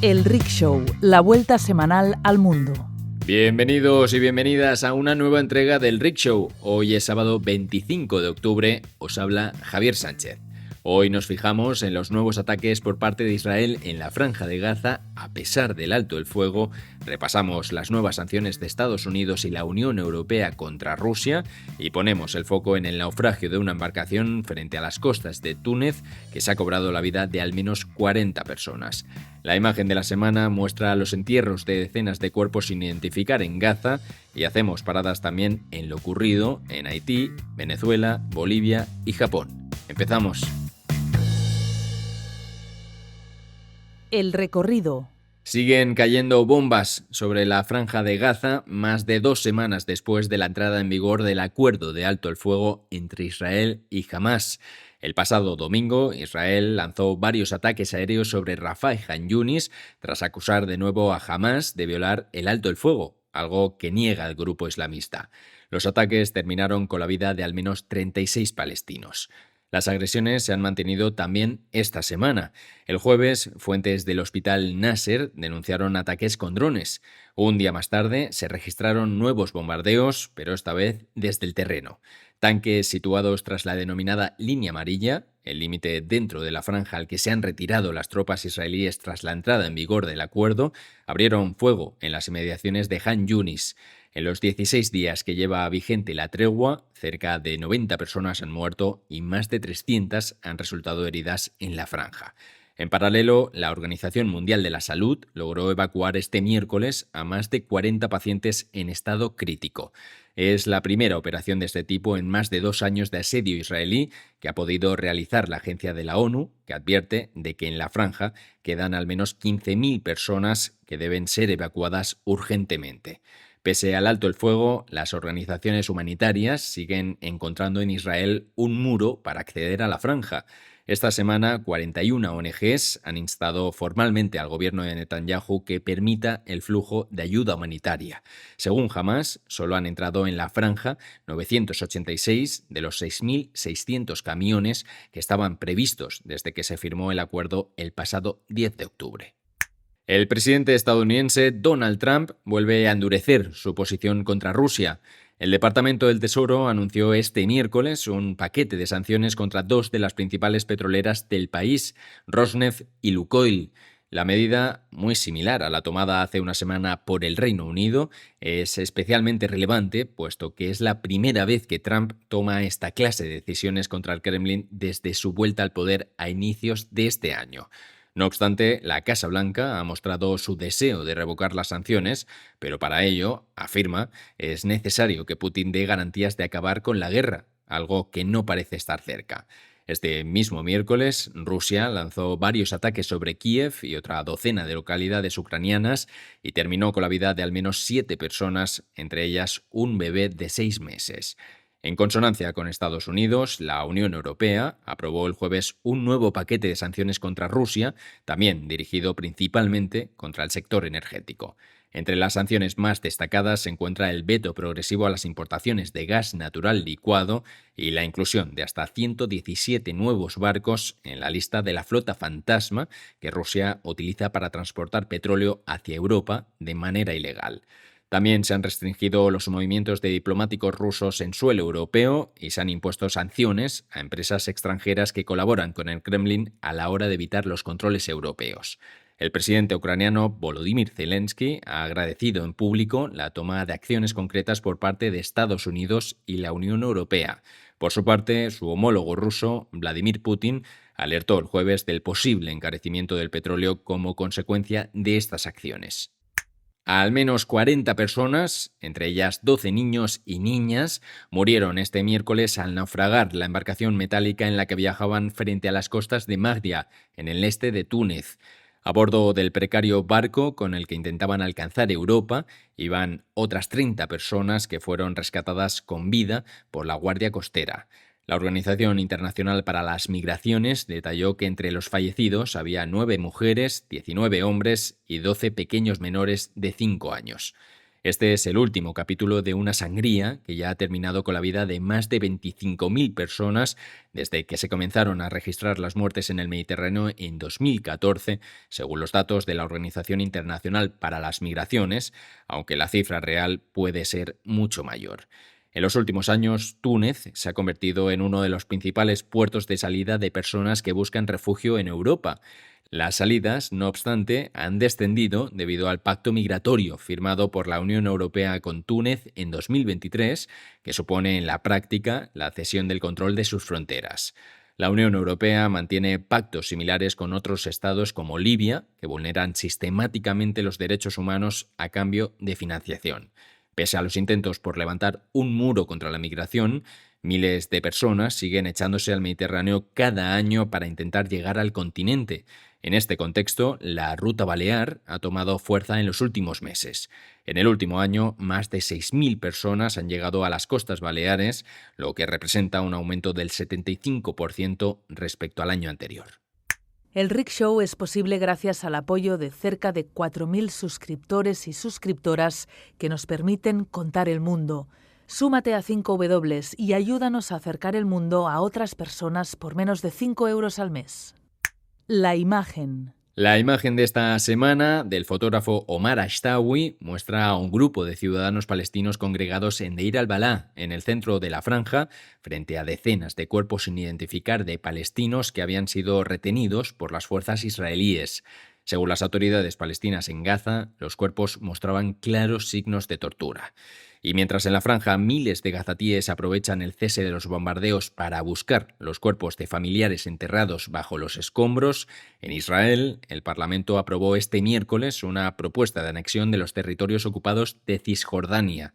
El Rickshow, la vuelta semanal al mundo. Bienvenidos y bienvenidas a una nueva entrega del Rickshow. Hoy es sábado 25 de octubre, os habla Javier Sánchez. Hoy nos fijamos en los nuevos ataques por parte de Israel en la Franja de Gaza a pesar del alto el fuego, repasamos las nuevas sanciones de Estados Unidos y la Unión Europea contra Rusia y ponemos el foco en el naufragio de una embarcación frente a las costas de Túnez que se ha cobrado la vida de al menos 40 personas. La imagen de la semana muestra los entierros de decenas de cuerpos sin identificar en Gaza y hacemos paradas también en lo ocurrido en Haití, Venezuela, Bolivia y Japón. Empezamos. El recorrido. Siguen cayendo bombas sobre la Franja de Gaza más de 2 semanas después de la entrada en vigor del acuerdo de alto el fuego entre Israel y Hamás. El pasado domingo, Israel lanzó varios ataques aéreos sobre Rafah y Khan Yunis tras acusar de nuevo a Hamás de violar el alto el fuego, algo que niega el grupo islamista. Los ataques terminaron con la vida de al menos 36 palestinos. Las agresiones se han mantenido también esta semana. El jueves, fuentes del hospital Nasser denunciaron ataques con drones. Un día más tarde se registraron nuevos bombardeos, pero esta vez desde el terreno. Tanques situados tras la denominada línea amarilla, el límite dentro de la franja al que se han retirado las tropas israelíes tras la entrada en vigor del acuerdo, abrieron fuego en las inmediaciones de Khan Yunis. En los 16 días que lleva vigente la tregua, cerca de 90 personas han muerto y más de 300 han resultado heridas en la franja. En paralelo, la Organización Mundial de la Salud logró evacuar este miércoles a más de 40 pacientes en estado crítico. Es la primera operación de este tipo en más de 2 años de asedio israelí que ha podido realizar la agencia de la ONU, que advierte de que en la franja quedan al menos 15.000 personas que deben ser evacuadas urgentemente. Pese al alto el fuego, las organizaciones humanitarias siguen encontrando en Israel un muro para acceder a la franja. Esta semana, 41 ONGs han instado formalmente al gobierno de Netanyahu que permita el flujo de ayuda humanitaria. Según Hamás, solo han entrado en la franja 986 de los 6.600 camiones que estaban previstos desde que se firmó el acuerdo el pasado 10 de octubre. El presidente estadounidense Donald Trump vuelve a endurecer su posición contra Rusia. El Departamento del Tesoro anunció este miércoles un paquete de sanciones contra 2 de las principales petroleras del país, Rosneft y Lukoil. La medida, muy similar a la tomada hace una semana por el Reino Unido, es especialmente relevante, puesto que es la primera vez que Trump toma esta clase de decisiones contra el Kremlin desde su vuelta al poder a inicios de este año. No obstante, la Casa Blanca ha mostrado su deseo de revocar las sanciones, pero para ello, afirma, es necesario que Putin dé garantías de acabar con la guerra, algo que no parece estar cerca. Este mismo miércoles, Rusia lanzó varios ataques sobre Kiev y otra docena de localidades ucranianas y terminó con la vida de al menos 7 personas, entre ellas un bebé de 6 meses. En consonancia con Estados Unidos, la Unión Europea aprobó el jueves un nuevo paquete de sanciones contra Rusia, también dirigido principalmente contra el sector energético. Entre las sanciones más destacadas se encuentra el veto progresivo a las importaciones de gas natural licuado y la inclusión de hasta 117 nuevos barcos en la lista de la flota fantasma que Rusia utiliza para transportar petróleo hacia Europa de manera ilegal. También se han restringido los movimientos de diplomáticos rusos en suelo europeo y se han impuesto sanciones a empresas extranjeras que colaboran con el Kremlin a la hora de evitar los controles europeos. El presidente ucraniano Volodymyr Zelensky ha agradecido en público la toma de acciones concretas por parte de Estados Unidos y la Unión Europea. Por su parte, su homólogo ruso, Vladimir Putin, alertó el jueves del posible encarecimiento del petróleo como consecuencia de estas acciones. Al menos 40 personas, entre ellas 12 niños y niñas, murieron este miércoles al naufragar la embarcación metálica en la que viajaban frente a las costas de Magdia, en el este de Túnez. A bordo del precario barco con el que intentaban alcanzar Europa, iban otras 30 personas que fueron rescatadas con vida por la Guardia Costera. La Organización Internacional para las Migraciones detalló que entre los fallecidos había 9 mujeres, 19 hombres y 12 pequeños menores de 5 años. Este es el último capítulo de una sangría que ya ha terminado con la vida de más de 25.000 personas desde que se comenzaron a registrar las muertes en el Mediterráneo en 2014, según los datos de la Organización Internacional para las Migraciones, aunque la cifra real puede ser mucho mayor. En los últimos años, Túnez se ha convertido en uno de los principales puertos de salida de personas que buscan refugio en Europa. Las salidas, no obstante, han descendido debido al pacto migratorio firmado por la Unión Europea con Túnez en 2023, que supone en la práctica la cesión del control de sus fronteras. La Unión Europea mantiene pactos similares con otros estados como Libia, que vulneran sistemáticamente los derechos humanos a cambio de financiación. Pese a los intentos por levantar un muro contra la migración, miles de personas siguen echándose al Mediterráneo cada año para intentar llegar al continente. En este contexto, la ruta balear ha tomado fuerza en los últimos meses. En el último año, más de 6.000 personas han llegado a las costas baleares, lo que representa un aumento del 75% respecto al año anterior. El Rickshow es posible gracias al apoyo de cerca de 4.000 suscriptores y suscriptoras que nos permiten contar el mundo. Súmate a 5W y ayúdanos a acercar el mundo a otras personas por menos de 5 euros al mes. La imagen. La imagen de esta semana del fotógrafo Omar Ashtawi muestra a un grupo de ciudadanos palestinos congregados en Deir al-Balá, en el centro de la franja, frente a decenas de cuerpos sin identificar de palestinos que habían sido retenidos por las fuerzas israelíes. Según las autoridades palestinas en Gaza, los cuerpos mostraban claros signos de tortura. Y mientras en la franja miles de gazatíes aprovechan el cese de los bombardeos para buscar los cuerpos de familiares enterrados bajo los escombros, en Israel el Parlamento aprobó este miércoles una propuesta de anexión de los territorios ocupados de Cisjordania.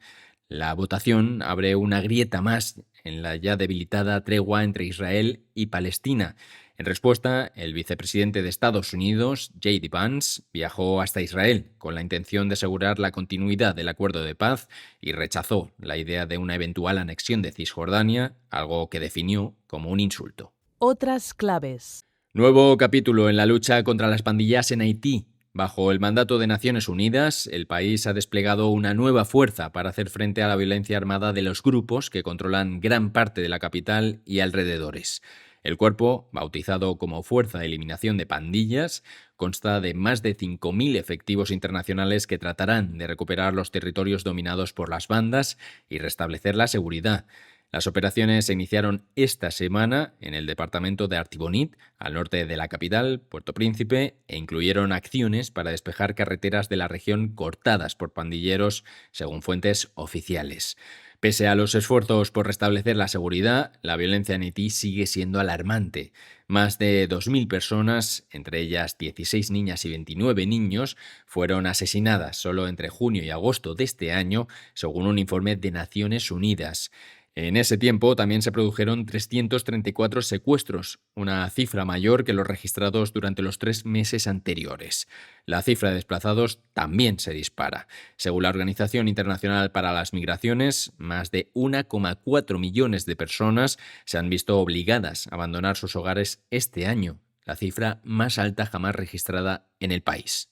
La votación abre una grieta más en la ya debilitada tregua entre Israel y Palestina. En respuesta, el vicepresidente de Estados Unidos, J.D. Vance, viajó hasta Israel con la intención de asegurar la continuidad del acuerdo de paz y rechazó la idea de una eventual anexión de Cisjordania, algo que definió como un insulto. Otras claves. Nuevo capítulo en la lucha contra las pandillas en Haití. Bajo el mandato de Naciones Unidas, el país ha desplegado una nueva fuerza para hacer frente a la violencia armada de los grupos que controlan gran parte de la capital y alrededores. El cuerpo, bautizado como Fuerza de Eliminación de Pandillas, consta de más de 5.000 efectivos internacionales que tratarán de recuperar los territorios dominados por las bandas y restablecer la seguridad. Las operaciones se iniciaron esta semana en el departamento de Artibonite, al norte de la capital, Puerto Príncipe, e incluyeron acciones para despejar carreteras de la región cortadas por pandilleros, según fuentes oficiales. Pese a los esfuerzos por restablecer la seguridad, la violencia en Haití sigue siendo alarmante. Más de 2.000 personas, entre ellas 16 niñas y 29 niños, fueron asesinadas solo entre junio y agosto de este año, según un informe de Naciones Unidas. En ese tiempo también se produjeron 334 secuestros, una cifra mayor que los registrados durante los 3 meses anteriores. La cifra de desplazados también se dispara. Según la Organización Internacional para las Migraciones, más de 1,4 millones de personas se han visto obligadas a abandonar sus hogares este año, la cifra más alta jamás registrada en el país.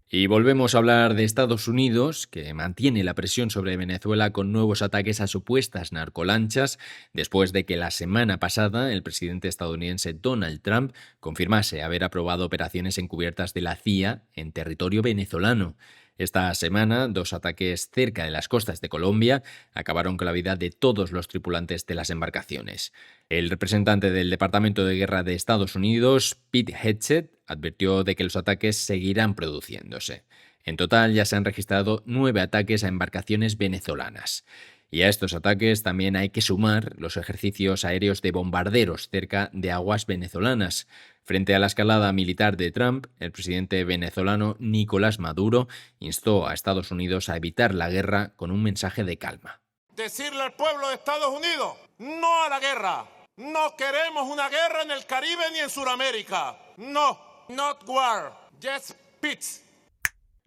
Y volvemos a hablar de Estados Unidos, que mantiene la presión sobre Venezuela con nuevos ataques a supuestas narcolanchas, después de que la semana pasada el presidente estadounidense Donald Trump confirmase haber aprobado operaciones encubiertas de la CIA en territorio venezolano. Esta semana, 2 ataques cerca de las costas de Colombia acabaron con la vida de todos los tripulantes de las embarcaciones. El representante del Departamento de Guerra de Estados Unidos, Pete Hegseth, advirtió de que los ataques seguirán produciéndose. En total ya se han registrado 9 ataques a embarcaciones venezolanas. Y a estos ataques también hay que sumar los ejercicios aéreos de bombarderos cerca de aguas venezolanas. Frente a la escalada militar de Trump, el presidente venezolano Nicolás Maduro instó a Estados Unidos a evitar la guerra con un mensaje de calma. Decirle al pueblo de Estados Unidos, no a la guerra. No queremos una guerra en el Caribe ni en Sudamérica. No, not war, just peace.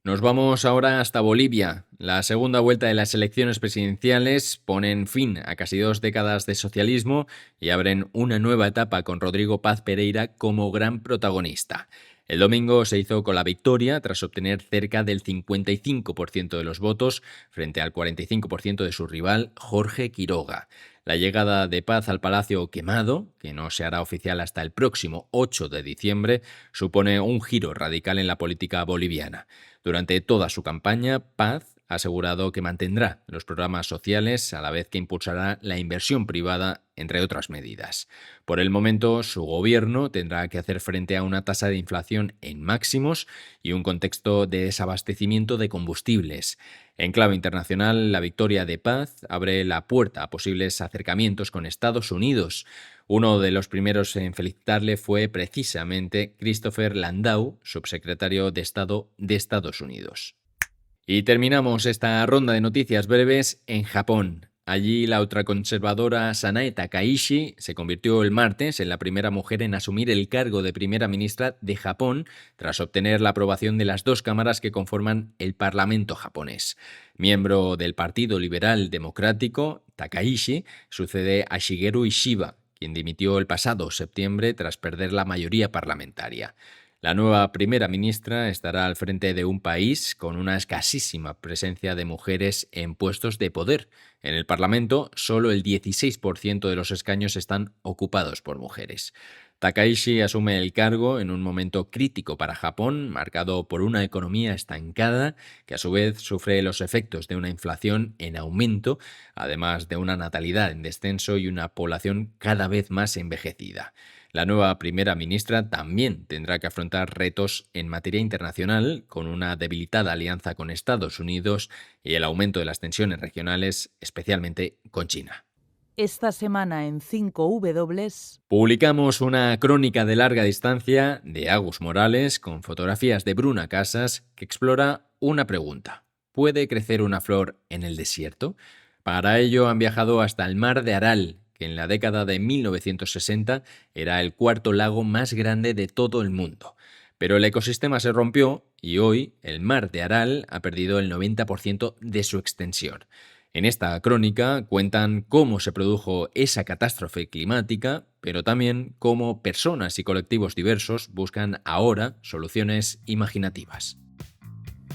Nos vamos ahora hasta Bolivia. La segunda vuelta de las elecciones presidenciales ponen fin a casi 2 décadas de socialismo y abren una nueva etapa con Rodrigo Paz Pereira como gran protagonista. El domingo se hizo con la victoria tras obtener cerca del 55% de los votos frente al 45% de su rival, Jorge Quiroga. La llegada de Paz al Palacio Quemado, que no se hará oficial hasta el próximo 8 de diciembre, supone un giro radical en la política boliviana. Durante toda su campaña, Paz ha asegurado que mantendrá los programas sociales a la vez que impulsará la inversión privada, entre otras medidas. Por el momento, su gobierno tendrá que hacer frente a una tasa de inflación en máximos y un contexto de desabastecimiento de combustibles. En clave internacional, la victoria de Paz abre la puerta a posibles acercamientos con Estados Unidos. Uno de los primeros en felicitarle fue precisamente Christopher Landau, subsecretario de Estado de Estados Unidos. Y terminamos esta ronda de noticias breves en Japón. Allí la ultraconservadora Sanae Takaishi se convirtió el martes en la primera mujer en asumir el cargo de primera ministra de Japón tras obtener la aprobación de las dos cámaras que conforman el Parlamento japonés. Miembro del Partido Liberal Democrático, Takaishi sucede a Shigeru Ishiba, quien dimitió el pasado septiembre tras perder la mayoría parlamentaria. La nueva primera ministra estará al frente de un país con una escasísima presencia de mujeres en puestos de poder. En el Parlamento, solo el 16% de los escaños están ocupados por mujeres. Takaishi asume el cargo en un momento crítico para Japón, marcado por una economía estancada que a su vez sufre los efectos de una inflación en aumento, además de una natalidad en descenso y una población cada vez más envejecida. La nueva primera ministra también tendrá que afrontar retos en materia internacional, con una debilitada alianza con Estados Unidos y el aumento de las tensiones regionales, especialmente con China. Esta semana en 5W publicamos una crónica de larga distancia de Agus Morales con fotografías de Bruna Casas que explora una pregunta. ¿Puede crecer una flor en el desierto? Para ello han viajado hasta el mar de Aral, que en la década de 1960 era el cuarto lago más grande de todo el mundo. Pero el ecosistema se rompió y hoy el mar de Aral ha perdido el 90% de su extensión. En esta crónica cuentan cómo se produjo esa catástrofe climática, pero también cómo personas y colectivos diversos buscan ahora soluciones imaginativas.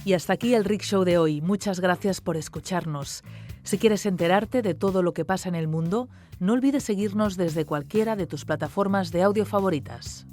Y hasta aquí el Rick Show de hoy. Muchas gracias por escucharnos. Si quieres enterarte de todo lo que pasa en el mundo, no olvides seguirnos desde cualquiera de tus plataformas de audio favoritas.